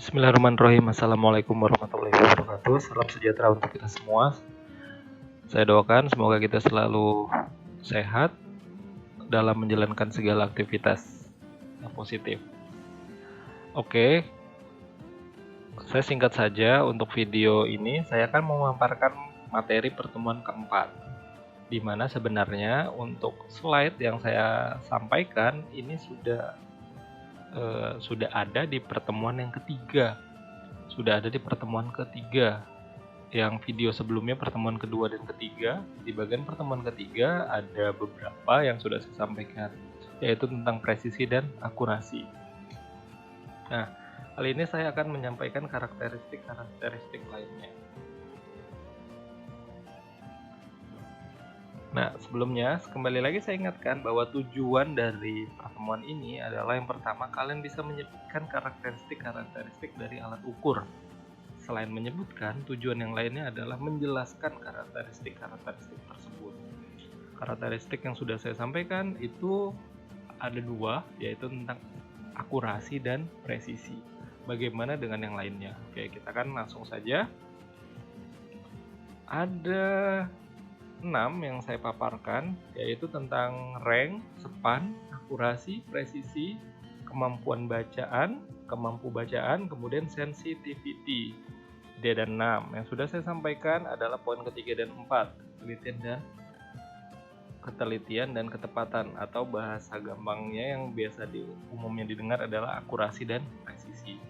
Bismillahirrahmanirrahim. Assalamualaikum warahmatullahi wabarakatuh. Salam sejahtera untuk kita semua. Saya doakan semoga kita selalu sehat dalam menjalankan segala aktivitas yang positif. Oke, saya singkat saja untuk video ini. Saya akan memaparkan materi pertemuan keempat, di mana sebenarnya untuk slide yang saya sampaikan ini sudah ada di pertemuan yang ketiga. Yang video sebelumnya pertemuan kedua dan ketiga. Di bagian pertemuan ketiga ada beberapa yang sudah saya sampaikan, yaitu tentang presisi dan akurasi. Nah, kali ini saya akan menyampaikan karakteristik lainnya. Nah, sebelumnya kembali lagi saya ingatkan bahwa tujuan dari pertemuan ini adalah yang pertama, kalian bisa menyebutkan karakteristik dari alat ukur. Selain menyebutkan, tujuan yang lainnya adalah menjelaskan karakteristik tersebut. Karakteristik yang sudah saya sampaikan itu ada dua, yaitu tentang akurasi dan presisi. Bagaimana dengan yang lainnya? Oke, kita kan langsung saja. Ada 6 yang saya paparkan, yaitu tentang rank, span, akurasi, presisi, kemampu bacaan, kemudian sensitivity. Dia ada 6. Yang sudah saya sampaikan adalah poin ketiga dan 4, ketelitian dan ketepatan, atau bahasa gampangnya yang biasa umumnya didengar adalah akurasi dan presisi.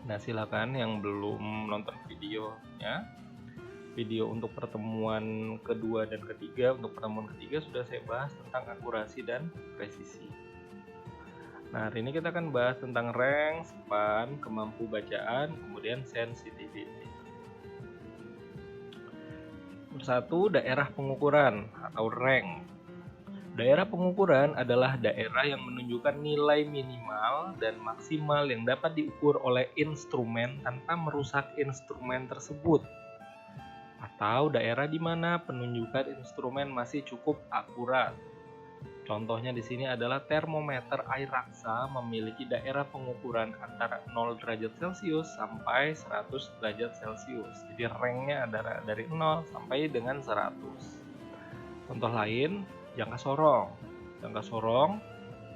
Nah, silakan yang belum nonton videonya, video untuk pertemuan kedua dan ketiga. Untuk pertemuan ketiga sudah saya bahas tentang akurasi dan presisi. Nah, hari ini kita akan bahas tentang rank, span, kemampu bacaan, kemudian sensitivity. Persatu, daerah pengukuran atau rank. Daerah pengukuran adalah daerah yang menunjukkan nilai minimal dan maksimal yang dapat diukur oleh instrumen tanpa merusak instrumen tersebut, atau daerah di mana penunjukan instrumen masih cukup akurat. Contohnya di sini adalah termometer air raksa memiliki daerah pengukuran antara 0 derajat Celcius sampai 100 derajat Celcius. Jadi ranknya adalah dari 0 sampai dengan 100. Contoh lain, jangka sorong. Jangka sorong,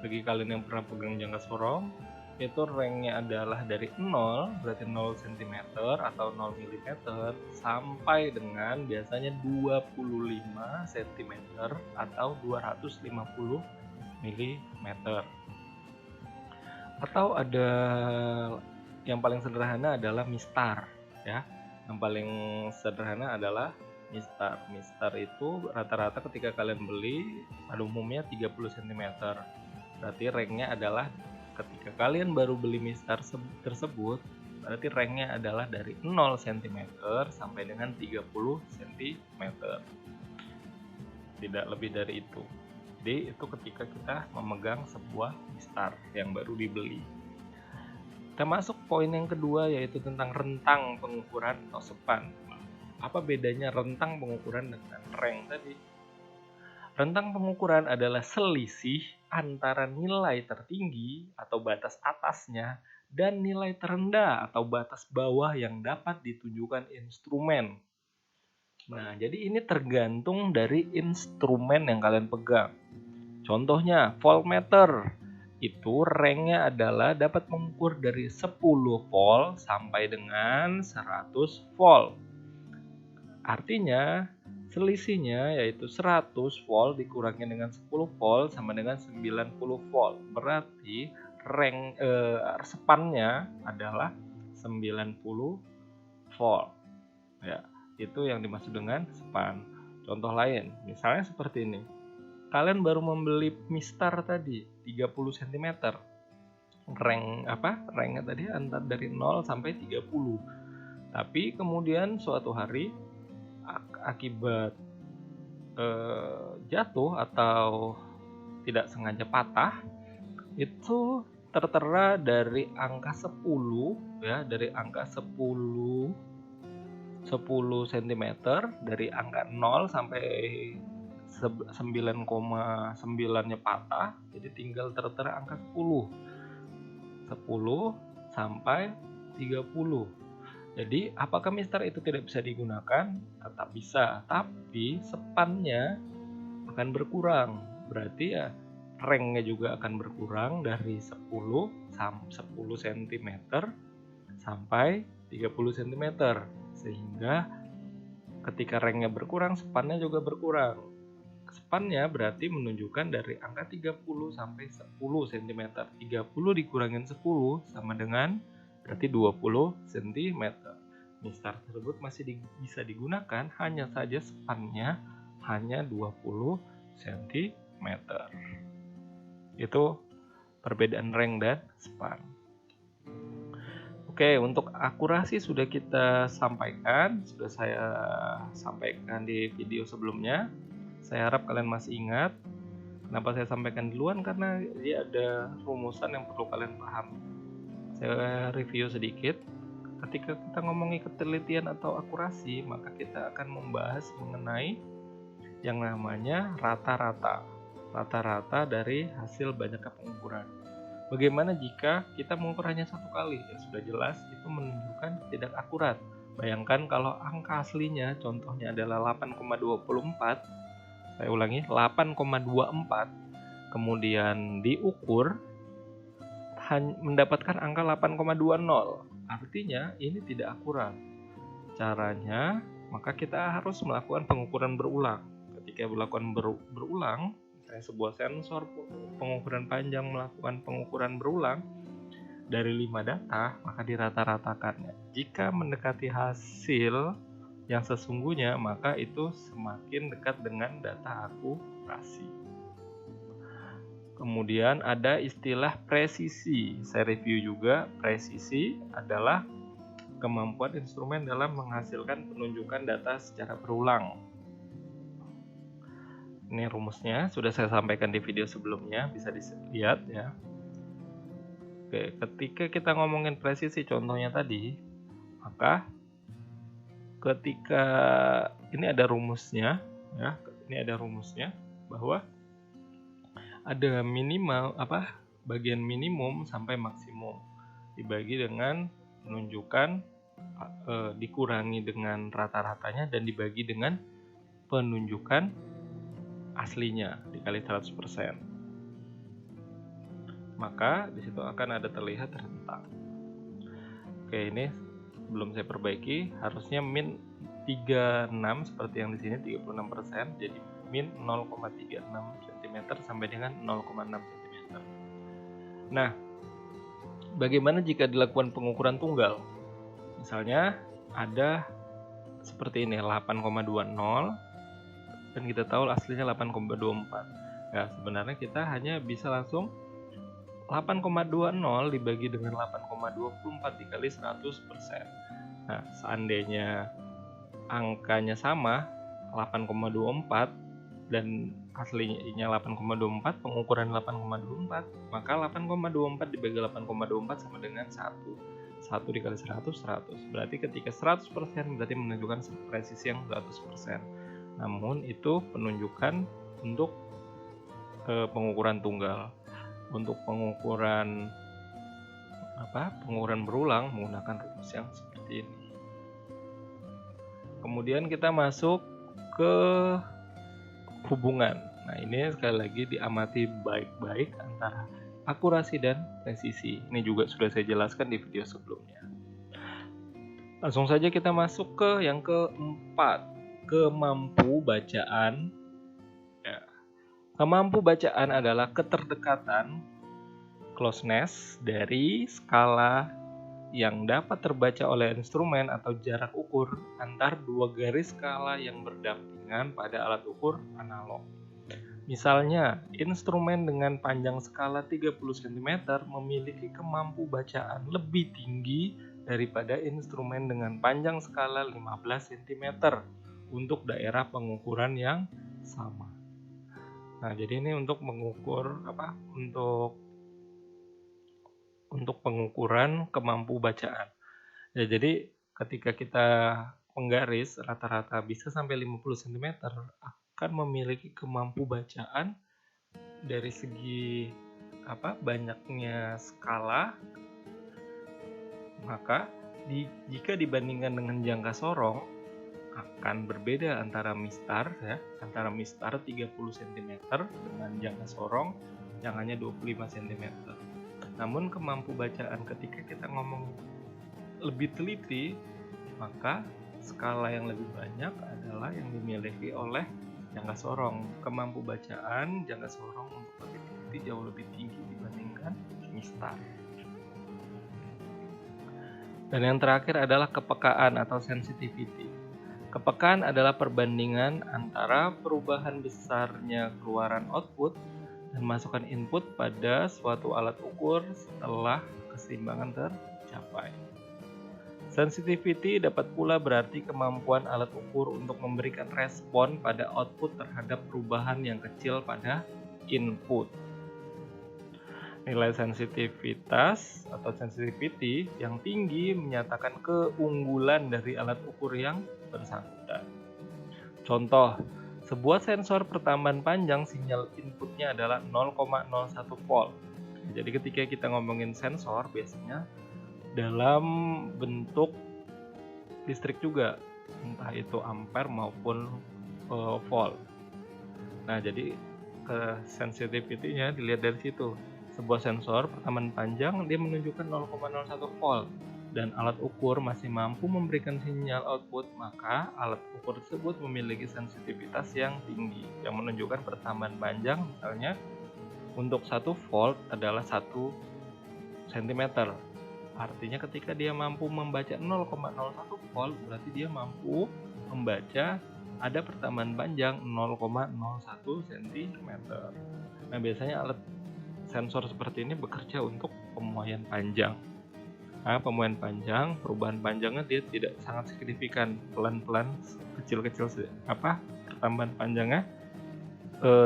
bagi kalian yang pernah pegang jangka sorong, itu ranknya adalah dari 0, berarti 0 cm atau 0 mm, sampai dengan biasanya 25 cm atau 250 mm. Atau ada yang paling sederhana adalah mistar, ya. Yang paling sederhana adalah mistar. Mistar itu rata-rata ketika kalian beli pada umumnya 30 cm. Berarti ranknya adalah ketika kalian baru beli mistar tersebut, berarti ranknya adalah dari 0 cm sampai dengan 30 cm. Tidak lebih dari itu. Jadi itu ketika kita memegang sebuah mistar yang baru dibeli. Kita masuk poin yang kedua, yaitu tentang rentang pengukuran atau span. Apa bedanya rentang pengukuran dengan rank tadi? Rentang pengukuran adalah selisih antara nilai tertinggi atau batas atasnya dan nilai terendah atau batas bawah yang dapat ditunjukkan instrumen. Nah, jadi ini tergantung dari instrumen yang kalian pegang. Contohnya, voltmeter. Itu ranknya adalah dapat mengukur dari 10 volt sampai dengan 100 volt. Artinya, selisihnya yaitu 100 volt dikurangi dengan 10 volt sama dengan 90 volt. Berarti rank spannya adalah 90 volt. Ya, itu yang dimaksud dengan span. Contoh lain, misalnya seperti ini. Kalian baru membeli mistar tadi 30 cm. Ranknya tadi antara dari 0 sampai 30. Tapi kemudian suatu hari akibat jatuh atau tidak sengaja patah, itu tertera dari angka 10, ya, dari angka 10 cm, dari angka 0 sampai 9,9-nya patah, jadi tinggal tertera angka 10 sampai 30. Jadi apakah mistar itu tidak bisa digunakan? Tetap bisa, tapi spannya akan berkurang. Berarti ya ranknya juga akan berkurang dari 10 cm sampai 30 cm. Sehingga ketika ranknya berkurang, spannya juga berkurang. Spannya berarti menunjukkan dari angka 30 sampai 10 cm. 30 dikurangin 10 sama dengan berarti 20 cm. Mistar tersebut masih bisa digunakan, hanya saja spannya hanya 20 cm. Itu perbedaan rank dan span. Oke, untuk akurasi sudah kita sampaikan, sudah saya sampaikan di video sebelumnya. Saya harap kalian masih ingat. Kenapa saya sampaikan duluan? Karena dia ada rumusan yang perlu kalian pahami. Saya review sedikit. Ketika kita ngomongin ketelitian atau akurasi, maka kita akan membahas mengenai yang namanya rata-rata. Rata-rata dari hasil banyaknya pengukuran. Bagaimana jika kita mengukur hanya satu kali? Ya sudah jelas itu menunjukkan tidak akurat. Bayangkan kalau angka aslinya contohnya adalah 8,24. Saya ulangi, 8,24. Kemudian diukur mendapatkan angka 8,20. Artinya ini tidak akurat. Caranya, maka kita harus melakukan pengukuran berulang. Ketika melakukan berulang, misalnya sebuah sensor pengukuran panjang melakukan pengukuran berulang dari 5 data, maka dirata-ratakannya. Jika mendekati hasil yang sesungguhnya, maka itu semakin dekat dengan data akurasi. Kemudian ada istilah presisi. Saya review juga. Presisi adalah kemampuan instrumen dalam menghasilkan penunjukan data secara berulang. Ini rumusnya sudah saya sampaikan di video sebelumnya, bisa dilihat ya. Oke, ketika kita ngomongin presisi contohnya tadi, maka ketika ini ada rumusnya ya, ini ada rumusnya bahwa ada minimal bagian minimum sampai maksimum dibagi dengan penunjukan dikurangi dengan rata-ratanya dan dibagi dengan penunjukan aslinya dikali 100%. Maka disitu akan ada terlihat rentang. Oke, ini belum saya perbaiki, harusnya min 36 seperti yang di sini 36%, jadi min 0,36 cm sampai dengan 0,6 cm. Nah, bagaimana jika dilakukan pengukuran tunggal? Misalnya ada seperti ini 8,20 dan kita tahu aslinya 8,24. Ya, sebenarnya kita hanya bisa langsung 8,20 dibagi dengan 8,24 dikali 100%. Nah, seandainya angkanya sama 8,24 dan aslinya 8,24, pengukuran 8,24, maka 8,24 dibagi 8,24 sama dengan 1 dikali 100, 100. Berarti ketika 100% berarti menunjukkan presisi yang 100%. Namun itu penunjukan untuk pengukuran tunggal. Untuk pengukuran berulang menggunakan rumus yang seperti ini. Kemudian kita masuk ke hubungan. Nah, ini sekali lagi diamati baik-baik antara akurasi dan presisi. Ini juga sudah saya jelaskan di video sebelumnya. Langsung saja kita masuk ke yang keempat, kemampu bacaan. Ya. Kemampu bacaan adalah keterdekatan closeness dari skala yang dapat terbaca oleh instrumen atau jarak ukur antar dua garis skala yang berdampingan pada alat ukur analog. Misalnya, instrumen dengan panjang skala 30 cm memiliki kemampu bacaan lebih tinggi daripada instrumen dengan panjang skala 15 cm untuk daerah pengukuran yang sama. Nah, jadi ini untuk mengukur untuk pengukuran kemampu bacaan. Ya, jadi ketika kita menggaris rata-rata bisa sampai 50 cm akan memiliki kemampu bacaan dari segi banyaknya skala, maka Jika dibandingkan dengan jangka sorong, akan berbeda antara mistar ya, antara mistar 30 cm dengan jangka sorong yang hanya 25 cm. Namun kemampu bacaan ketika kita ngomong lebih teliti, maka skala yang lebih banyak adalah yang dimiliki oleh jangka sorong. Kemampu bacaan jangka sorong untuk lebih teliti jauh lebih tinggi dibandingkan mistar. Dan yang terakhir adalah kepekaan atau sensitivity. Kepekaan adalah perbandingan antara perubahan besarnya keluaran output dan masukan input pada suatu alat ukur setelah keseimbangan tercapai. Sensitivity dapat pula berarti kemampuan alat ukur untuk memberikan respon pada output terhadap perubahan yang kecil pada input. Nilai sensitivitas atau sensitivity yang tinggi menyatakan keunggulan dari alat ukur yang bersangkutan. Contoh, sebuah sensor pertambahan panjang sinyal inputnya adalah 0,01 volt. Jadi ketika kita ngomongin sensor biasanya dalam bentuk listrik juga, entah itu ampere maupun volt. Nah, jadi sensitivity-nya dilihat dari situ. Sebuah sensor pertemanan panjang dia menunjukkan 0,01 volt dan alat ukur masih mampu memberikan sinyal output, maka alat ukur tersebut memiliki sensitivitas yang tinggi yang menunjukkan pertambahan panjang misalnya untuk 1 volt adalah 1 cm. Artinya ketika dia mampu membaca 0,01 volt berarti dia mampu membaca ada pertambahan panjang 0,01 cm. Nah, biasanya alat sensor seperti ini bekerja untuk pemuaian panjang. Nah, pemuaian panjang, perubahan panjangnya dia tidak sangat signifikan, pelan-pelan, kecil-kecil pertambahan panjangnya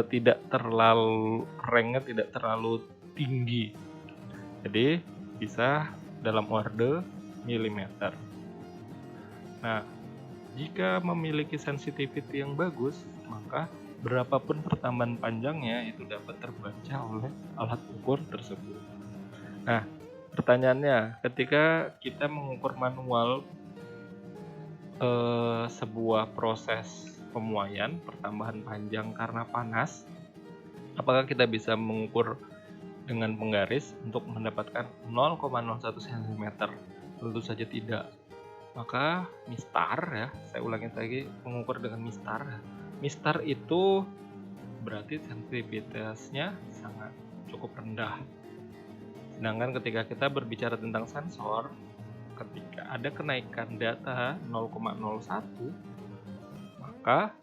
tidak terlalu ranknya tidak terlalu tinggi. Jadi bisa dalam order milimeter. Nah, jika memiliki sensitivity yang bagus, maka berapapun pertambahan panjangnya itu dapat terbaca oleh alat ukur tersebut. Nah, pertanyaannya, ketika kita mengukur manual sebuah proses pemuaian pertambahan panjang karena panas, apakah kita bisa mengukur dengan penggaris untuk mendapatkan 0,01 cm? Tentu saja tidak. Maka mistar ya, saya ulangi lagi, mengukur dengan mistar. Mistar itu berarti sensitivitasnya sangat cukup rendah. Sedangkan ketika kita berbicara tentang sensor, ketika ada kenaikan data 0,01, maka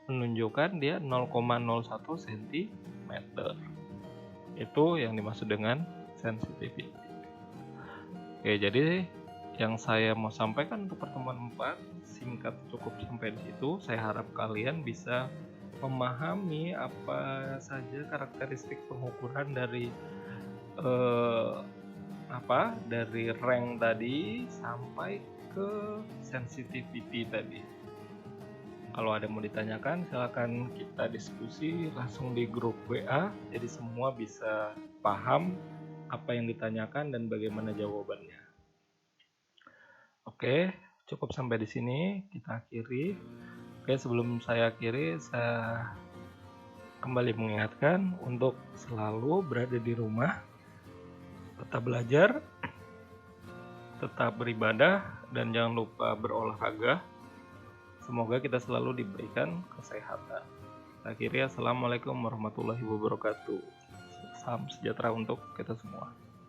menunjukkan dia 0,01 cm. Itu yang dimaksud dengan sensitivity. Oke, jadi yang saya mau sampaikan untuk pertemuan 4 singkat cukup sampai di situ. Saya harap kalian bisa memahami apa saja karakteristik pengukuran dari dari rank tadi sampai ke sensitivity tadi. Kalau ada mau ditanyakan, silakan kita diskusi langsung di grup WA, jadi semua bisa paham apa yang ditanyakan dan bagaimana jawabannya. Oke, cukup sampai di sini, kita akhiri. Oke, sebelum saya akhiri, saya kembali mengingatkan untuk selalu berada di rumah, tetap belajar, tetap beribadah, dan jangan lupa berolahraga. Semoga kita selalu diberikan kesehatan. Akhirnya, assalamualaikum warahmatullahi wabarakatuh. Salam sejahtera untuk kita semua.